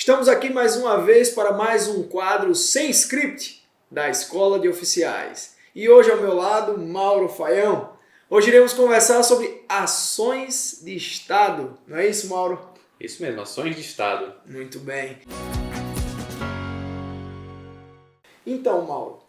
Estamos aqui mais uma vez para mais um quadro sem script da Escola de Oficiais. E hoje ao meu lado, Mauro Faião. Hoje iremos conversar sobre ações de Estado. Não é isso, Mauro? Isso mesmo, ações de Estado. Muito bem. Então, Mauro,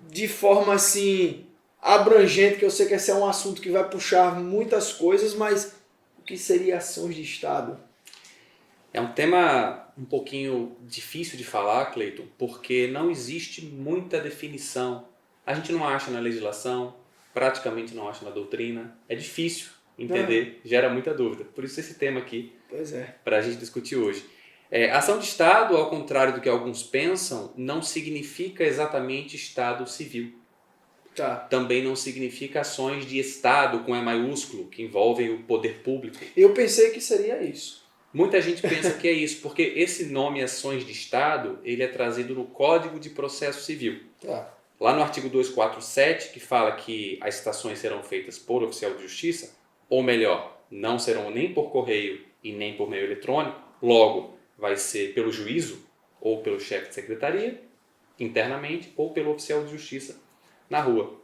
de forma assim abrangente, que eu sei que esse é um assunto que vai puxar muitas coisas, mas o que seria ações de Estado? É um tema um pouquinho difícil de falar, Cleiton, porque não existe muita definição. A gente não acha na legislação, praticamente não acha na doutrina. É difícil entender, gera muita dúvida. Por isso esse tema aqui, para a gente discutir hoje. Ação de Estado, ao contrário do que alguns pensam, não significa exatamente Estado civil. Tá. Também não significa ações de Estado com E maiúsculo, que envolvem o poder público. Eu pensei que seria isso. Muita gente pensa que é isso, porque esse nome ações de Estado, ele é trazido no Código de Processo Civil. Tá. Lá no artigo 247, que fala que as citações serão feitas por oficial de justiça, ou melhor, não serão nem por correio e nem por meio eletrônico, logo vai ser pelo juízo ou pelo chefe de secretaria, internamente, ou pelo oficial de justiça na rua.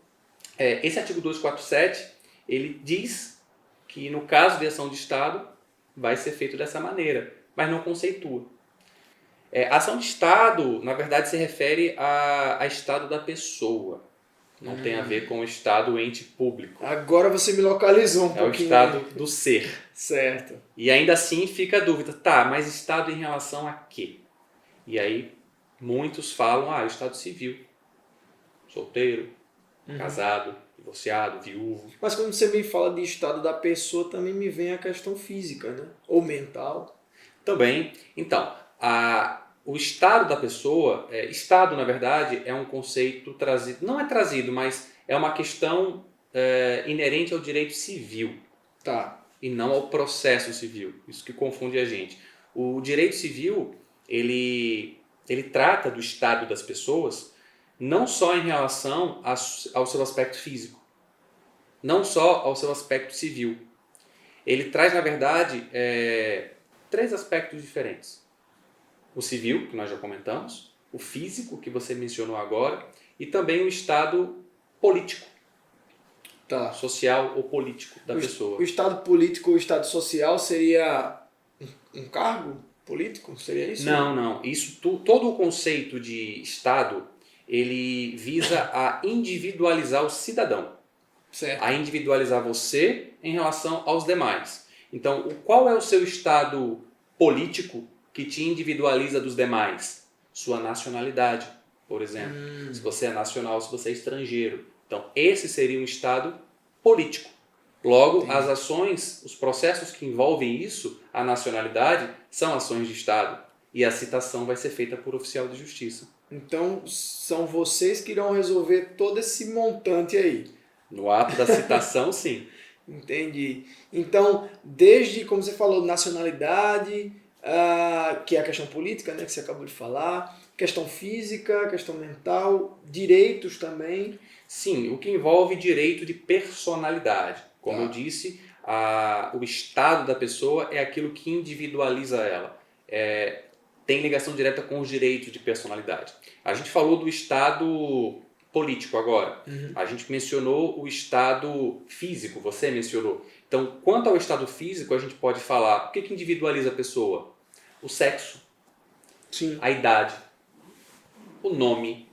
Esse artigo 247, ele diz que no caso de ação de Estado, vai ser feito dessa maneira, mas não conceitua. A ação de Estado, na verdade, se refere a Estado da pessoa. Não tem a ver com o Estado ente público. Agora você me localizou um pouquinho. É o Estado do ser. Certo. E ainda assim fica a dúvida, tá, mas Estado em relação a quê? E aí muitos falam, Estado civil. Solteiro, casado, divorciado, viúvo. Mas quando você me fala de estado da pessoa, também me vem a questão física, né? Ou mental. Também. Então, o estado da pessoa, estado na verdade é um conceito trazido, não é trazido, mas é uma questão inerente ao direito civil. Tá. E não ao processo civil. Isso que confunde a gente. O direito civil, ele trata do estado das pessoas não só em relação ao seu aspecto físico, não só ao seu aspecto civil. Ele traz, na verdade, três aspectos diferentes. O civil, que nós já comentamos, o físico, que você mencionou agora, e também o estado político, social ou político da pessoa. O estado político ou o estado social seria um cargo político? Seria isso? Não. Todo o conceito de estado, ele visa a individualizar o cidadão. Certo. A individualizar você em relação aos demais. Então, qual é o seu estado político que te individualiza dos demais? Sua nacionalidade, por exemplo. Se você é nacional, se você é estrangeiro. Então, esse seria um estado político. Logo, as ações, os processos que envolvem isso, a nacionalidade, são ações de Estado. E a citação vai ser feita por oficial de justiça. Então, são vocês que irão resolver todo esse montante aí. No ato da citação, sim. Entendi. Então, desde, como você falou, nacionalidade, que é a questão política, né, que você acabou de falar, questão física, questão mental, direitos também. Sim, o que envolve direito de personalidade. Como eu disse, o estado da pessoa é aquilo que individualiza ela. Tem ligação direta com os direitos de personalidade. A gente falou do estado político agora. A gente mencionou o estado físico, você mencionou. Então, quanto ao estado físico, a gente pode falar, o que individualiza a pessoa? O sexo, Sim. a idade, o nome,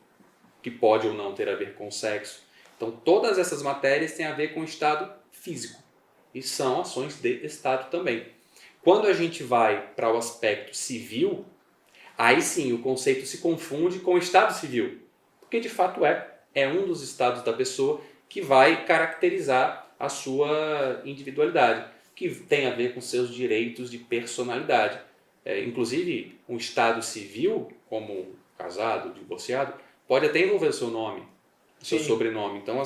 que pode ou não ter a ver com o sexo. Então, todas essas matérias têm a ver com o estado físico. E são ações de Estado também. Quando a gente vai para o aspecto civil, aí sim o conceito se confunde com o estado civil. Porque de fato é um dos estados da pessoa que vai caracterizar a sua individualidade, que tem a ver com seus direitos de personalidade. Inclusive, um estado civil, como casado, divorciado, pode até envolver o seu nome, o seu sobrenome. Então,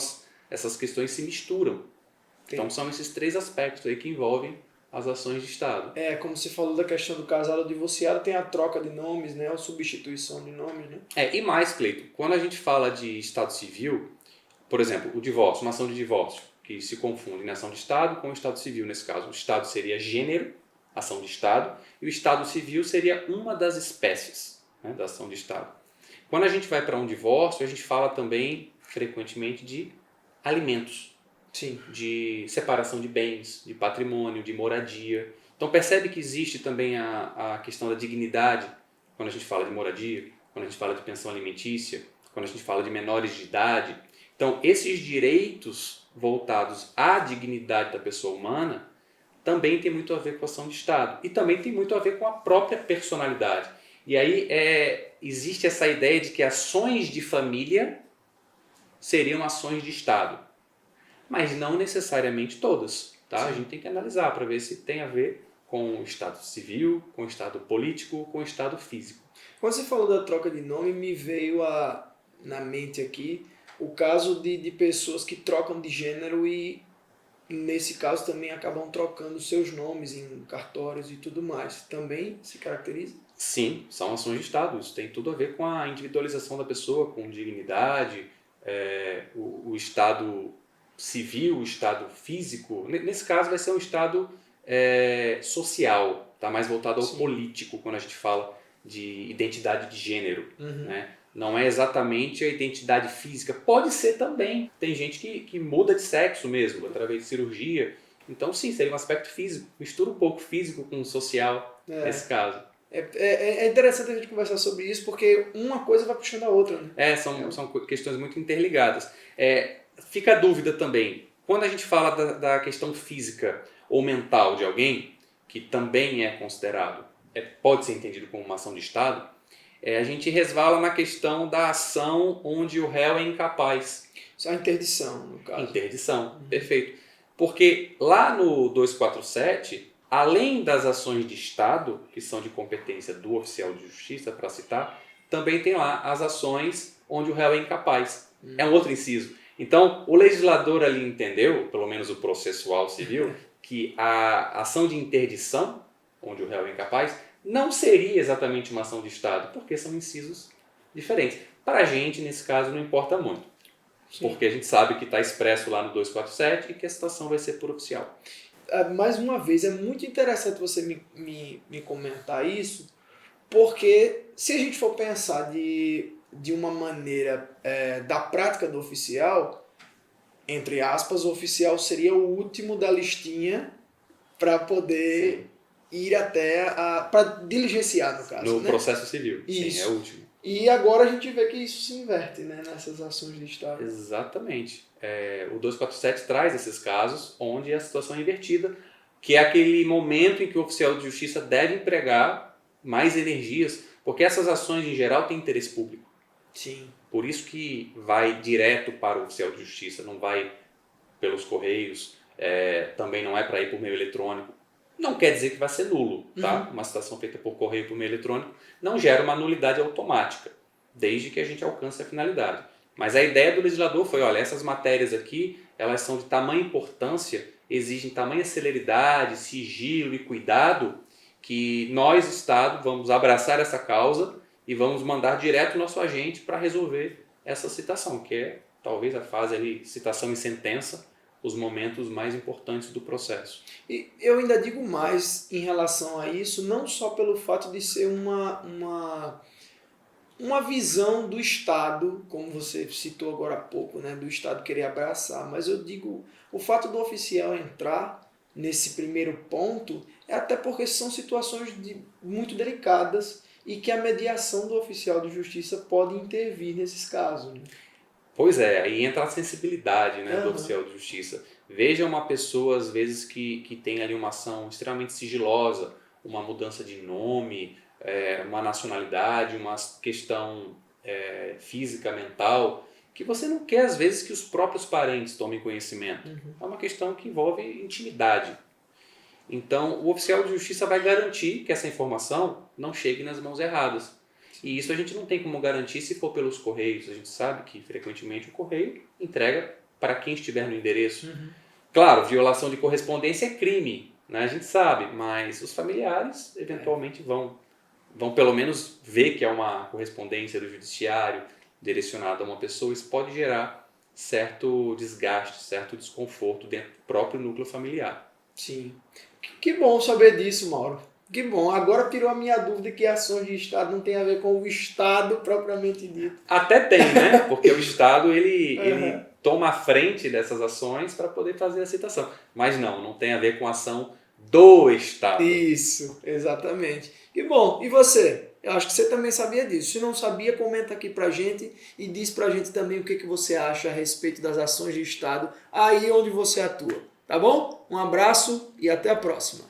essas questões se misturam. Então, são esses três aspectos aí que envolvem as ações de Estado. Como você falou da questão do casado ou divorciado, tem a troca de nomes, né? A substituição de nomes, né? E mais, Cleiton, quando a gente fala de Estado civil, por exemplo, o divórcio, uma ação de divórcio, que se confunde na ação de Estado com o Estado civil, nesse caso. O Estado seria gênero ação de Estado, e o Estado civil seria uma das espécies, né, da ação de Estado. Quando a gente vai para um divórcio, a gente fala também, frequentemente, de alimentos, Sim. de separação de bens, de patrimônio, de moradia. Então percebe que existe também a questão da dignidade, quando a gente fala de moradia, quando a gente fala de pensão alimentícia, quando a gente fala de menores de idade. Então esses direitos voltados à dignidade da pessoa humana também tem muito a ver com a ação de Estado e também tem muito a ver com a própria personalidade. E aí existe essa ideia de que ações de família seriam ações de Estado, mas não necessariamente todas. Tá? A gente tem que analisar para ver se tem a ver com o Estado civil, com o Estado político, com o Estado físico. Quando você falou da troca de nome, me veio na mente aqui o caso de pessoas que trocam de gênero e, nesse caso, também acabam trocando seus nomes em cartórios e tudo mais. Também se caracteriza? Sim, são ações de Estado. Isso tem tudo a ver com a individualização da pessoa, com dignidade, o Estado civil, o Estado físico. Nesse caso vai ser um Estado social, tá mais voltado ao político quando a gente fala de identidade de gênero. Né? Não é exatamente a identidade física. Pode ser também. Tem gente que muda de sexo mesmo, através de cirurgia. Então sim, seria um aspecto físico. Mistura um pouco físico com social nesse caso. É interessante a gente conversar sobre isso, porque uma coisa vai puxando a outra. Né? São questões muito interligadas. Fica a dúvida também. Quando a gente fala da questão física ou mental de alguém, que também é considerado, pode ser entendido como uma ação de Estado, a gente resvala na questão da ação onde o réu é incapaz. Isso é a interdição, no caso. Interdição, perfeito. Porque lá no 247... além das ações de Estado, que são de competência do oficial de justiça, para citar, também tem lá as ações onde o réu é incapaz. É um outro inciso. Então, o legislador ali entendeu, pelo menos o processual civil, que a ação de interdição, onde o réu é incapaz, não seria exatamente uma ação de Estado, porque são incisos diferentes. Para a gente, nesse caso, não importa muito. Sim. Porque a gente sabe que está expresso lá no 247 e que a citação vai ser por oficial. Mais uma vez, é muito interessante você me comentar isso, porque se a gente for pensar de uma maneira da prática do oficial, entre aspas, o oficial seria o último da listinha para poder ir até para diligenciar, no caso. No processo civil, isso. Sim, é o último. E agora a gente vê que isso se inverte, né, nessas ações de Estado. Exatamente. O 247 traz esses casos onde a situação é invertida, que é aquele momento em que o oficial de justiça deve empregar mais energias, porque essas ações em geral têm interesse público. Sim. Por isso que vai direto para o oficial de justiça, não vai pelos correios, também não é para ir por meio eletrônico. Não quer dizer que vai ser nulo, tá? Uma citação feita por correio por meio eletrônico não gera uma nulidade automática, desde que a gente alcance a finalidade. Mas a ideia do legislador foi, olha, essas matérias aqui, elas são de tamanha importância, exigem tamanha celeridade, sigilo e cuidado, que nós, Estado, vamos abraçar essa causa e vamos mandar direto o nosso agente para resolver essa citação, que é talvez a fase ali, citação em sentença, os momentos mais importantes do processo. E eu ainda digo mais em relação a isso, não só pelo fato de ser uma visão do Estado, como você citou agora há pouco, né, do Estado querer abraçar, mas eu digo, o fato do oficial entrar nesse primeiro ponto é até porque são situações muito delicadas e que a mediação do oficial de justiça pode intervir nesses casos. Né? Pois é, aí entra a sensibilidade, né, do oficial de justiça. Veja uma pessoa, às vezes, que tem ali uma ação extremamente sigilosa, uma mudança de nome, uma nacionalidade, uma questão física, mental, que você não quer, às vezes, que os próprios parentes tomem conhecimento. É uma questão que envolve intimidade. Então, o oficial de justiça vai garantir que essa informação não chegue nas mãos erradas. E isso a gente não tem como garantir se for pelos correios. A gente sabe que, frequentemente, o correio entrega para quem estiver no endereço. Claro, violação de correspondência é crime, né? A gente sabe, mas os familiares, eventualmente, vão pelo menos ver que é uma correspondência do judiciário direcionada a uma pessoa. Isso pode gerar certo desgaste, certo desconforto dentro do próprio núcleo familiar. Sim. Que bom saber disso, Mauro. Que bom. Agora tirou a minha dúvida que ações de Estado não tem a ver com o Estado propriamente dito. Até tem, né? Porque o Estado ele Uhum. toma a frente dessas ações para poder fazer a citação. Mas não tem a ver com a ação do Estado. Isso, exatamente. Que bom. E você? Eu acho que você também sabia disso. Se não sabia, comenta aqui pra gente e diz pra gente também o que você acha a respeito das ações de Estado aí onde você atua. Tá bom? Um abraço e até a próxima.